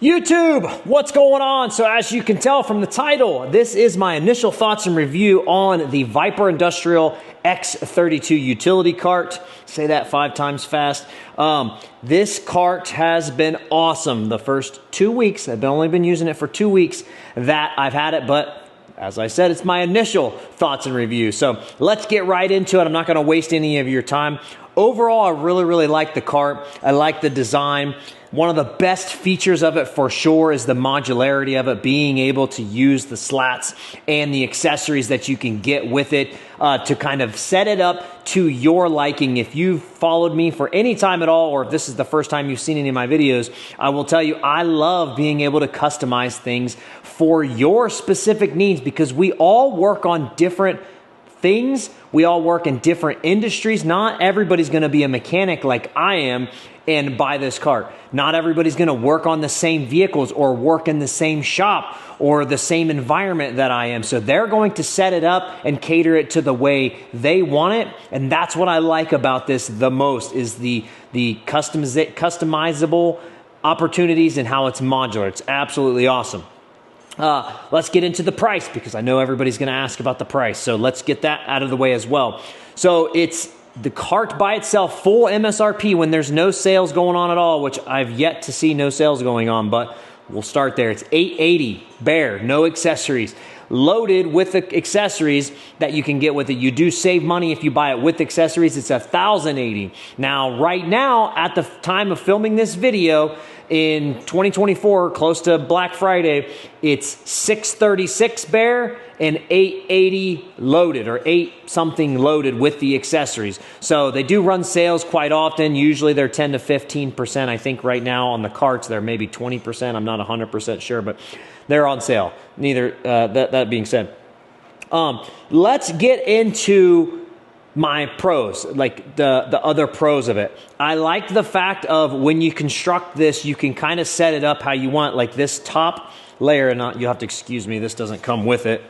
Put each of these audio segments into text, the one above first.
YouTube, what's going on? So as you can tell from the title, this is my initial thoughts and review on the Vyper Industrial X32 utility cart. Say that 5 times fast. This cart has been awesome. The first 2 weeks, I've only been using it for 2 weeks that I've had it, but as I said, it's my initial thoughts and review. So let's get right into it. I'm not gonna waste any of your time. Overall, I really like the cart. I like the design. One of the best features of it for sure is the modularity of it, being able to use the slats and the accessories that you can get with it to kind of set it up to your liking. If you've followed me for any time at all, or if this is the first time you've seen any of my videos, I will tell you I love being able to customize things for your specific needs because we all work on different things. We all work in different industries. Not everybody's going to be a mechanic like I am and buy this cart. Not everybody's going to work on the same vehicles or work in the same shop or the same environment that I am. So they're going to set it up and cater it to the way they want it. And that's what I like about this the most is the customizable opportunities and how it's modular. It's absolutely awesome. Let's get into the price because I know everybody's going to ask about the price. So let's get that out of the way as well. So it's the cart by itself, full MSRP when there's no sales going on at all, which I've yet to see no sales going on, but we'll start there. It's $880 bare, no accessories. Loaded with the accessories that you can get with it. You do save money if you buy it with accessories. It's $1,080. Now, right now, at the time of filming this video, in 2024, close to Black Friday, it's $636 bare and $880 loaded, or 8 something loaded with the accessories. So they do run sales quite often. Usually they're 10 to 15%. I think right now on the carts they're maybe 20%. I'm not 100% sure, but they're on sale. Neither that being said, let's get into my pros, like the other pros of it. I like the fact of when you construct this, you can kind of set it up how you want, like this top layer, and you'll have to excuse me, this doesn't come with it.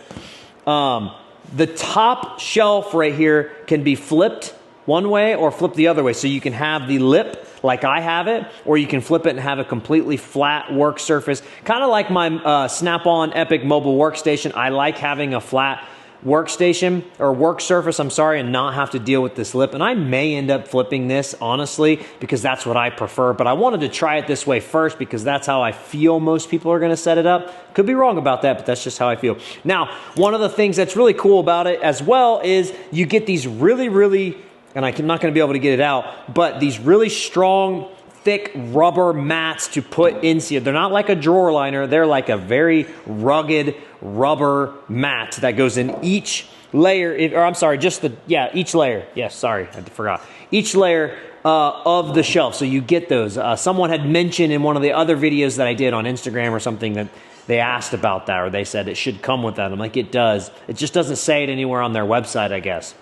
The top shelf right here can be flipped one way or flipped the other way. So you can have the lip like I have it, or you can flip it and have a completely flat work surface. Kind of like my Snap-on Epic mobile workstation. I like having a flat workstation or work surface, I'm sorry, and not have to deal with this lip. And I may end up flipping this, honestly, because that's what I prefer. But I wanted to try it this way first because that's how I feel most people are going to set it up. Could be wrong about that, but that's just how I feel. Now, one of the things that's really cool about it as well is you get these really, and I'm not going to be able to get it out, but these really strong, thick rubber mats to put in here. They're not like a drawer liner. They're like a very rugged rubber mat that goes in each layer, or I'm sorry, each layer. Yes, sorry, I forgot. Each layer of the shelf. So you get those. Someone had mentioned in one of the other videos that I did on Instagram or something that they asked about that, or they said it should come with that. I'm like, it does. It just doesn't say it anywhere on their website, I guess.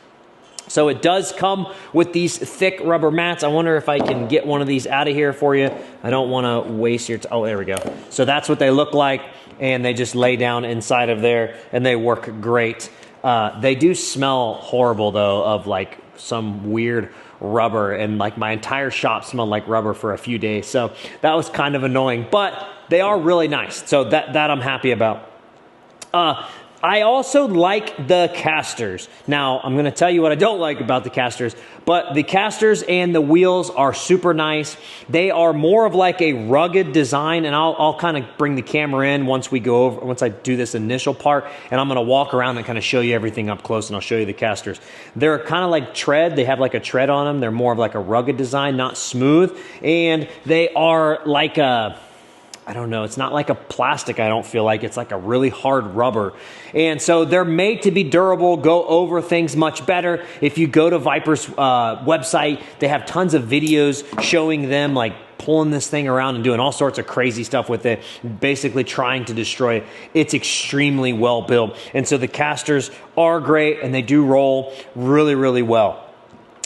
So it does come with these thick rubber mats. I wonder if I can get one of these out of here for you. I don't want to waste your time. Oh, there we go. So that's what they look like, and they just lay down inside of there, and they work great. They do smell horrible, though, of like some weird rubber, and like my entire shop smelled like rubber for a few days. So that was kind of annoying, but they are really nice. So that I'm happy about. I also like the casters. Now, I'm going to tell you what I don't like about the casters, but the casters and the wheels are super nice. They are more of like a rugged design, and I'll kind of bring the camera in once I do this initial part, and I'm going to walk around and kind of show you everything up close, and I'll show you the casters. They're kind of like tread. They have like a tread on them. They're more of like a rugged design, not smooth, and they are like a, I don't know, it's not like a plastic, I don't feel like. It's like a really hard rubber. And so they're made to be durable, go over things much better. If you go to Vyper's website, they have tons of videos showing them like pulling this thing around and doing all sorts of crazy stuff with it, basically trying to destroy it. It's extremely well built. And so the casters are great, and they do roll really well.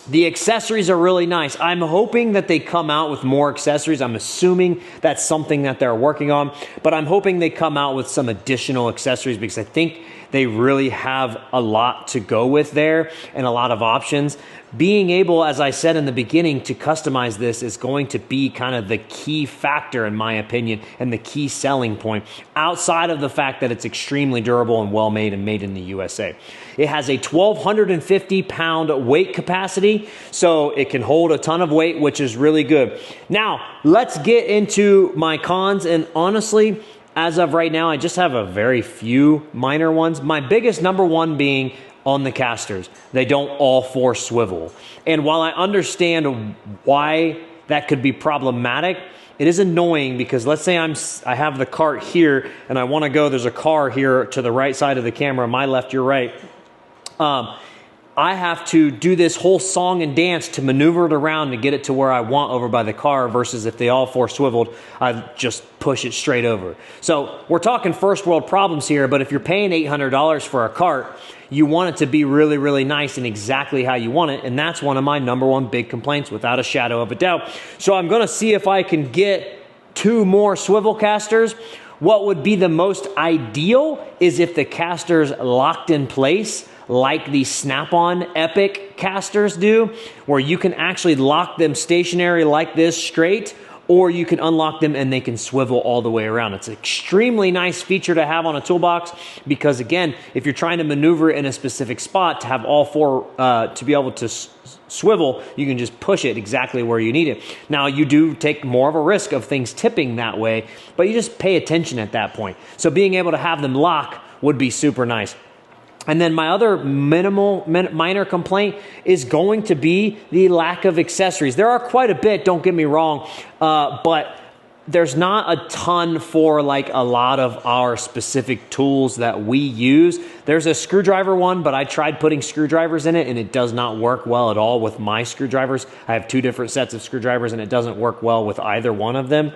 The accessories are really nice. I'm hoping that they come out with more accessories. I'm assuming that's something that they're working on, but I'm hoping they come out with some additional accessories because I think they really have a lot to go with there and a lot of options. being able, as I said in the beginning, to customize this is going to be kind of the key factor, in my opinion, and the key selling point, outside of the fact that it's extremely durable and well made and made in the USA. It has a 1,250 pound weight capacity, so it can hold a ton of weight, which is really good. Now, let's get into my cons, and honestly, as of right now, I just have a very few minor ones. My biggest number one being on the casters. They don't all four swivel. And while I understand why that could be problematic, it is annoying because let's say I have the cart here and I want to go, there's a car here to the right side of the camera, my left, your right. I have to do this whole song and dance to maneuver it around to get it to where I want over by the car, versus if they all four swiveled, I just push it straight over. So we're talking first world problems here, but if you're paying $800 for a cart, you want it to be really, really nice and exactly how you want it. And that's one of my number one big complaints, without a shadow of a doubt. So I'm gonna see if I can get 2 more swivel casters. What would be the most ideal is if the casters locked in place like the Snap-on Epic casters do, where you can actually lock them stationary like this straight, or you can unlock them and they can swivel all the way around. It's an extremely nice feature to have on a toolbox because, again, if you're trying to maneuver in a specific spot to have all four to be able to swivel, you can just push it exactly where you need it. Now, you do take more of a risk of things tipping that way, but you just pay attention at that point. So being able to have them lock would be super nice. And then my other minor complaint is going to be the lack of accessories. There are quite a bit, don't get me wrong, but there's not a ton for like a lot of our specific tools that we use. There's a screwdriver one, but I tried putting screwdrivers in it and it does not work well at all with my screwdrivers. I have 2 different sets of screwdrivers and it doesn't work well with either one of them.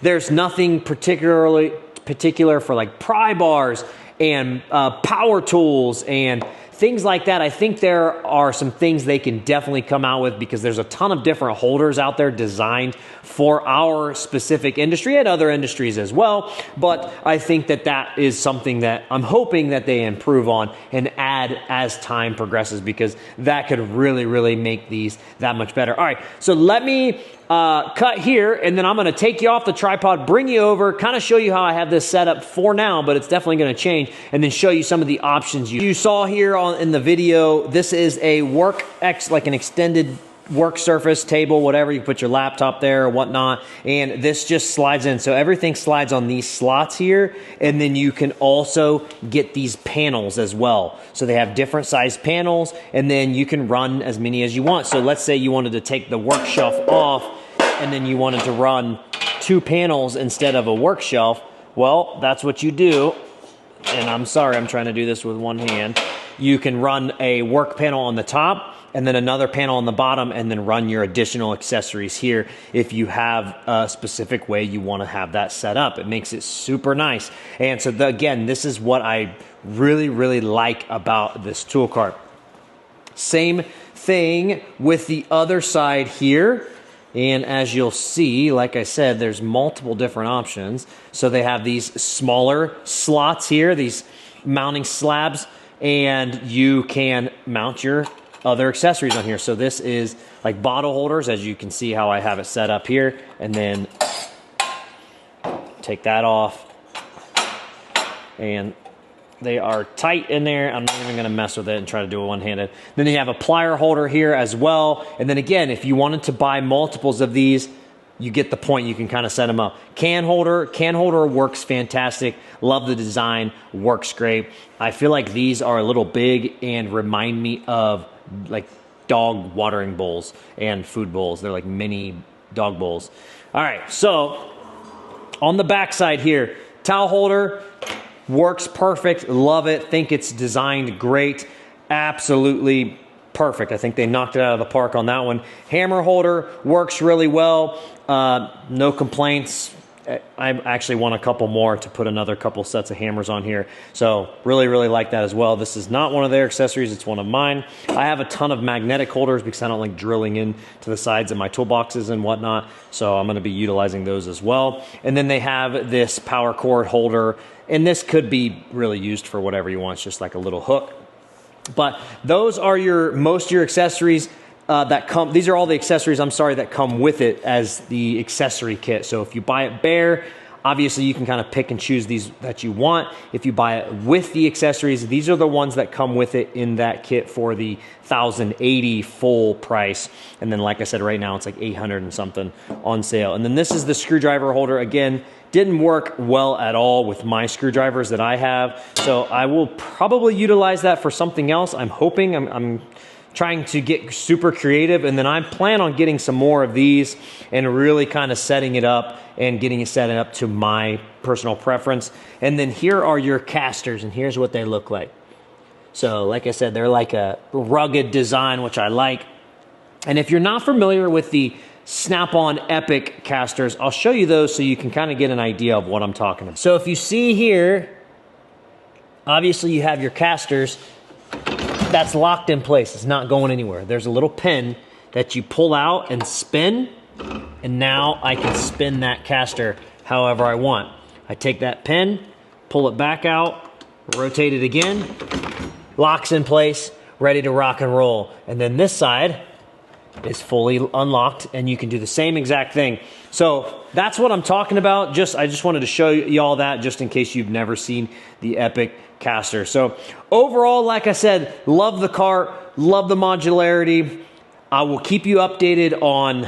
There's nothing particular for like pry bars and power tools and things like that. I think there are some things they can definitely come out with because there's a ton of different holders out there designed for our specific industry and other industries as well. But I think that that is something that I'm hoping that they improve on and add as time progresses, because that could really, really make these that much better. All right, so let me cut here, and then I'm going to take you off the tripod, bring you over, kind of show you how I have this set up for now, but it's definitely going to change, and then show you some of the options you saw here in the video. This is a like an extended work surface table, whatever. You can put your laptop there or whatnot, and this just slides in. So everything slides on these slots here, and then you can also get these panels as well. So they have different size panels, and then you can run as many as you want. So let's say you wanted to take the work shelf off, and then you wanted to run 2 panels instead of a work shelf. Well, that's what you do. And I'm sorry, I'm trying to do this with one hand. You can run a work panel on the top and then another panel on the bottom, and then run your additional accessories here if you have a specific way you want to have that set up. It makes it super nice. And so again, this is what I really, really like about this tool cart. Same thing with the other side here. And as you'll see, like I said, there's multiple different options. So they have these smaller slots here, these mounting slabs, and you can mount your other accessories on here. So this is like bottle holders, as you can see how I have it set up here, and then take that off, and they are tight in there. I'm not even gonna mess with it and try to do it one-handed. Then you have a plier holder here as well. And then again, if you wanted to buy multiples of these, you get the point, you can kind of set them up. Can holder works fantastic. Love the design, works great. I feel like these are a little big and remind me of like dog watering bowls and food bowls. They're like mini dog bowls. All right, so on the back side here, towel holder, works perfect, love it, think it's designed great, absolutely perfect. I think they knocked it out of the park on that one. Hammer holder works really well, no complaints. I actually want a couple more to put another couple sets of hammers on here. So really, really like that as well. This is not one of their accessories, it's one of mine. I have a ton of magnetic holders because I don't like drilling into the sides of my toolboxes and whatnot. So I'm gonna be utilizing those as well. And then they have this power cord holder, and this could be really used for whatever you want. It's just like a little hook. But those are most of your accessories that come. These are all the accessories, I'm sorry, that come with it as the accessory kit. So if you buy it bare, obviously you can kind of pick and choose these that you want. If you buy it with the accessories, these are the ones that come with it in that kit for the 1,080 full price. And then like I said, right now it's like 800 and something on sale. And then this is the screwdriver holder. Again, didn't work well at all with my screwdrivers that I have. So I will probably utilize that for something else. I'm hoping, I'm trying to get super creative, and then I plan on getting some more of these and really kind of setting it up and getting it set up to my personal preference. And then here are your casters, and here's what they look like. So like I said, they're like a rugged design, which I like. And if you're not familiar with the Snap-on Epic casters, I'll show you those so you can kind of get an idea of what I'm talking about. So if you see here, obviously you have your casters. That's locked in place. It's not going anywhere. There's a little pin that you pull out and spin, and now I can spin that caster however I want. I take that pin, pull it back out, rotate it again, locks in place, ready to rock and roll. And then this side is fully unlocked, and you can do the same exact thing. So that's what I'm talking about. I just wanted to show you all that just in case you've never seen the Epic caster. So overall, like I said, love the cart, love the modularity. I will keep you updated on,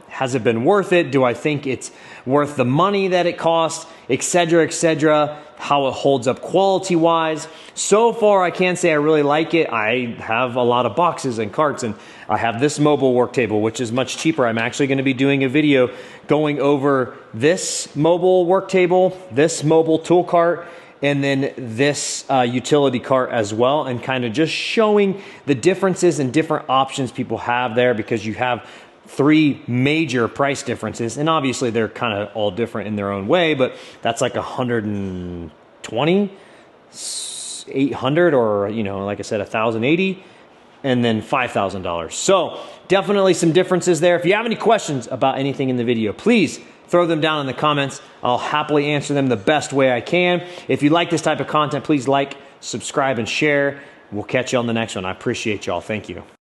has it been worth it? Do I think it's worth the money that it costs, etc., how it holds up quality wise. So far, I can say I really like it. I have a lot of boxes and carts, and I have this mobile work table, which is much cheaper. I'm actually going to be doing a video going over this mobile work table, this mobile tool cart, and then this utility cart as well, and kind of just showing the differences and different options people have there, because you have 3 major price differences, and obviously they're kind of all different in their own way, but that's like 120, 800, or like I said, 1,080, and then $5,000. So definitely some differences there. If you have any questions about anything in the video, please throw them down in the comments. I'll happily answer them the best way I can. If you like this type of content, please like, subscribe, and share. We'll catch you on the next one. I appreciate y'all. Thank you.